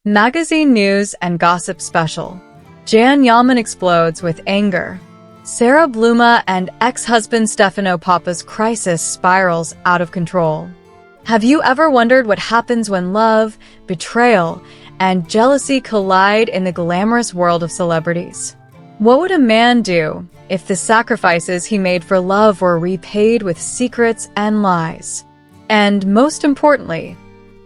Magazine news and gossip special. Yaman explodes with anger. Sara Bluma and ex-husband Stefano Papa's crisis spirals out of control. Have you ever wondered what happens when love, betrayal, and jealousy collide in the glamorous world of celebrities? What would a man do if the sacrifices he made for love were repaid with secrets and lies? And most importantly,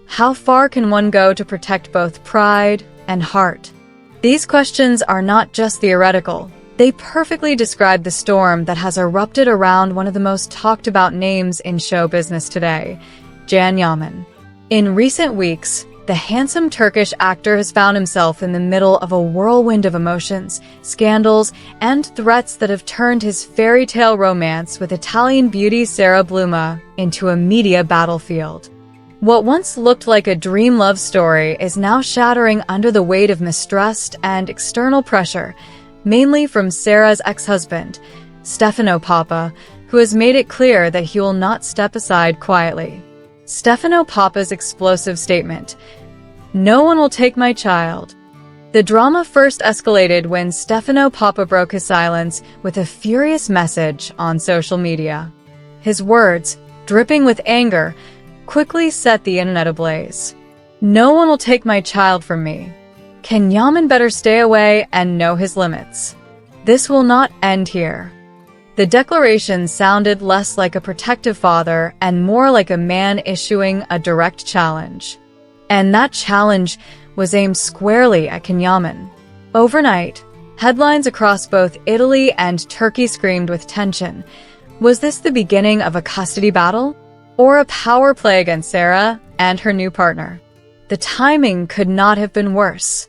how far can one go to protect both pride and heart? These questions are not just theoretical. They perfectly describe the storm that has erupted around one of the most talked about names in show business today, Yaman. In recent weeks, the handsome Turkish actor has found himself in the middle of a whirlwind of emotions, scandals, and threats that have turned his fairy tale romance with Italian beauty Sara Bluma into a media battlefield. What once looked like a dream love story is now shattering under the weight of mistrust and external pressure, mainly from Sara's ex-husband, Stefano Papa, who has made it clear that he will not step aside quietly. Stefano Papa's explosive statement, "No one will take my child." The drama first escalated when Stefano Papa broke his silence with a furious message on social media. His words, dripping with anger, quickly set the internet ablaze. "No one will take my child from me. Yaman better stay away and know his limits. This will not end here." The declaration sounded less like a protective father and more like a man issuing a direct challenge. And that challenge was aimed squarely at Yaman. Overnight, headlines across both Italy and Turkey screamed with tension. Was this the beginning of a custody battle? Or a power play against Sara and her new partner? The timing could not have been worse.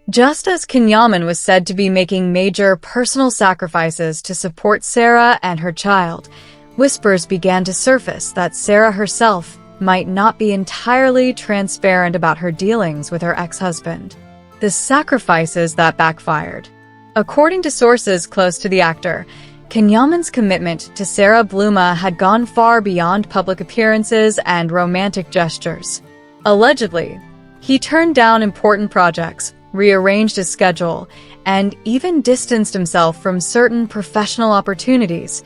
Just as Yaman was said to be making major personal sacrifices to support Sara and her child, whispers began to surface that Sara herself might not be entirely transparent about her dealings with her ex-husband. The sacrifices that backfired. According to sources close to the actor, Yaman's commitment to Sara Bluma had gone far beyond public appearances and romantic gestures. Allegedly, he turned down important projects, rearranged his schedule, and even distanced himself from certain professional opportunities,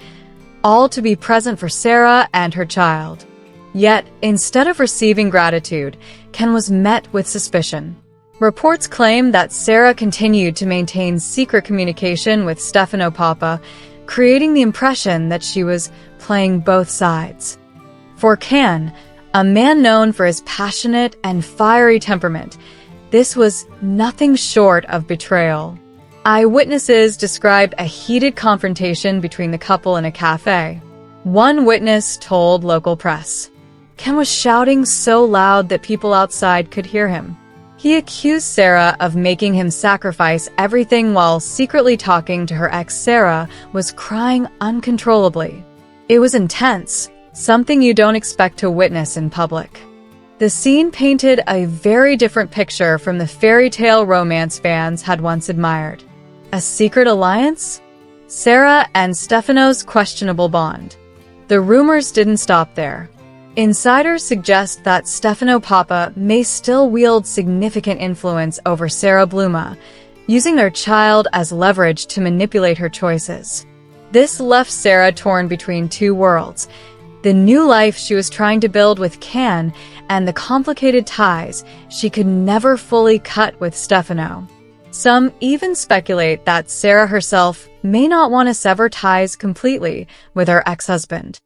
all to be present for Sara and her child. Yet, instead of receiving gratitude, Ken was met with suspicion. Reports claim that Sara continued to maintain secret communication with Stefano Papa, creating the impression that she was playing both sides. For Ken, a man known for his passionate and fiery temperament, this was nothing short of betrayal. Eyewitnesses described a heated confrontation between the couple in a cafe. One witness told local press, "Ken was shouting so loud that people outside could hear him." He accused Sara of making him sacrifice everything while secretly talking to her ex Sara was crying uncontrollably. It was intense, something you don't expect to witness in public. The scene painted a very different picture from the fairy tale romance fans had once admired. A secret alliance? Sara and Stefano's questionable bond. The rumors didn't stop there. Insiders suggest that Stefano Papa may still wield significant influence over Sara Bluma, using their child as leverage to manipulate her choices. This left Sara torn between two worlds: the new life she was trying to build with Ken and the complicated ties she could never fully cut with Stefano. Some even speculate that Sara herself may not want to sever ties completely with her ex-husband.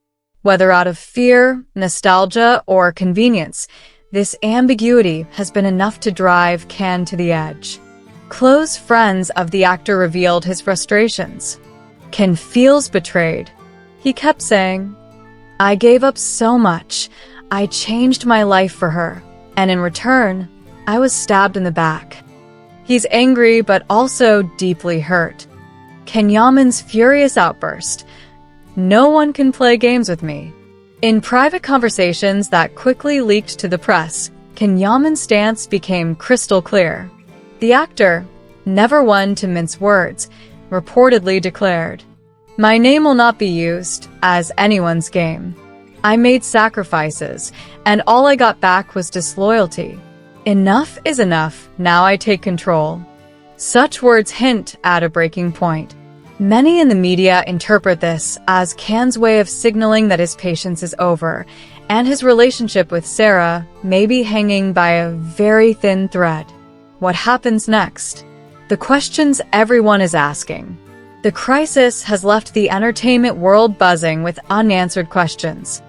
Whether out of fear, nostalgia, or convenience, this ambiguity has been enough to drive Ken to the edge. Close friends of the actor revealed his frustrations. Ken feels betrayed. He kept saying, "I gave up so much. I changed my life for her, and in return, I was stabbed in the back." He's angry but also deeply hurt. Yaman's furious outburst, "No one can play games with me." In private conversations that quickly leaked to the press, Yaman's stance became crystal clear. The actor, never one to mince words, reportedly declared, "My name will not be used as anyone's game. I made sacrifices, and all I got back was disloyalty." Enough is enough, now I take control. Such words hint at a breaking point. Many in the media interpret this as Can's way of signaling that his patience is over, and his relationship with Sara may be hanging by a very thin thread. What happens next? The questions everyone is asking. The crisis has left the entertainment world buzzing with unanswered questions.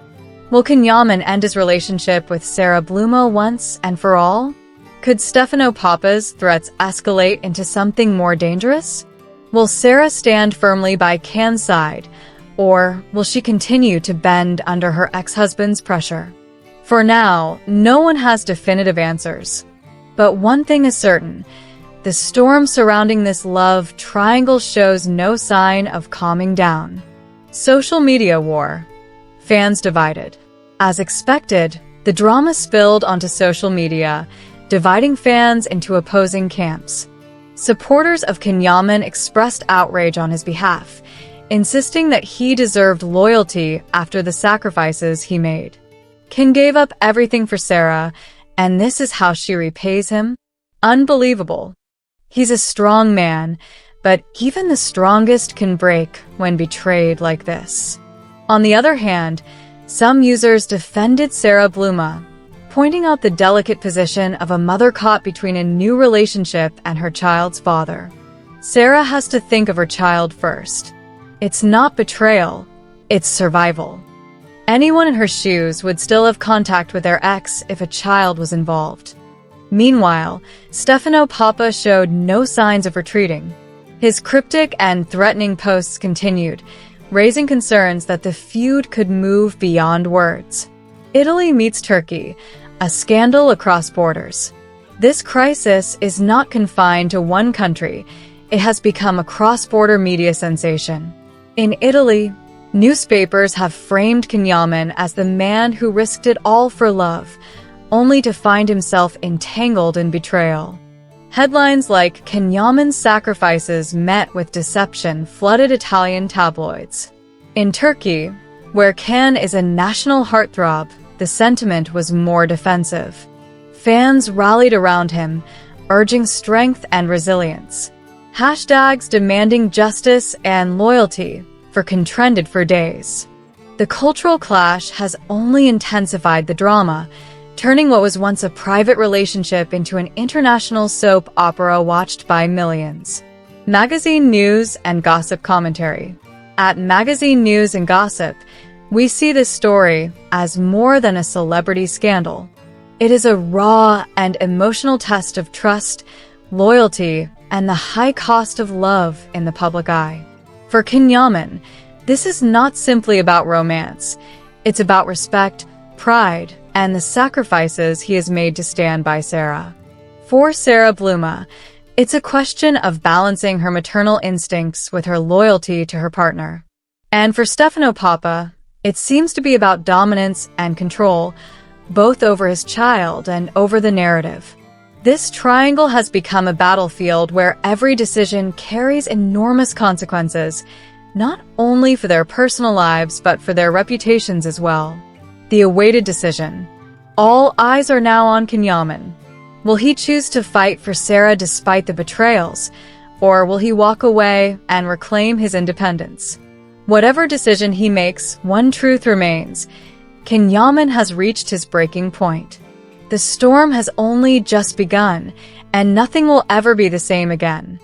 Will Yaman end his relationship with Sara Bluma once and for all? Could Stefano Papa's threats escalate into something more dangerous? Will Sara stand firmly by Can's side, or will she continue to bend under her ex-husband's pressure? For now, no one has definitive answers. But one thing is certain, the storm surrounding this love triangle shows no sign of calming down. Social media war. Fans divided. As expected, the drama spilled onto social media, dividing fans into opposing camps. Supporters of Yaman expressed outrage on his behalf, insisting that he deserved loyalty after the sacrifices he made. Can gave up everything for Sara, and this is how she repays him? Unbelievable. He's a strong man, but even the strongest can break when betrayed like this. On the other hand, some users defended Sara Bluma, pointing out the delicate position of a mother caught between a new relationship and her child's father. Sara has to think of her child first. It's not betrayal, it's survival. Anyone in her shoes would still have contact with their ex if a child was involved. Meanwhile, Stefano Papa showed no signs of retreating. His cryptic and threatening posts continued, raising concerns that the feud could move beyond words. Italy meets Turkey, a scandal across borders. This crisis is not confined to one country. It has become a cross-border media sensation. In Italy, newspapers have framed Yaman as the man who risked it all for love, only to find himself entangled in betrayal. Headlines like "Yaman's sacrifices met with deception" flooded Italian tabloids. In Turkey, where Can is a national heartthrob, the sentiment was more defensive. Fans rallied around him, urging strength and resilience. Hashtags demanding justice and loyalty trended for days. The cultural clash has only intensified the drama, turning what was once a private relationship into an international soap opera watched by millions. Magazine news and gossip commentary. At Magazine News and Gossip, we see this story as more than a celebrity scandal. It is a raw and emotional test of trust, loyalty, and the high cost of love in the public eye. For Yaman, this is not simply about romance. It's about respect, pride, and the sacrifices he has made to stand by Sara. For Sara Bluma, it's a question of balancing her maternal instincts with her loyalty to her partner. And for Stefano Papa, it seems to be about dominance and control, both over his child and over the narrative. This triangle has become a battlefield where every decision carries enormous consequences, not only for their personal lives but for their reputations as well. The awaited decision. All eyes are now on Yaman. Will he choose to fight for Sara despite the betrayals, or will he walk away and reclaim his independence? Whatever decision he makes, one truth remains. Yaman has reached his breaking point. The storm has only just begun, and nothing will ever be the same again.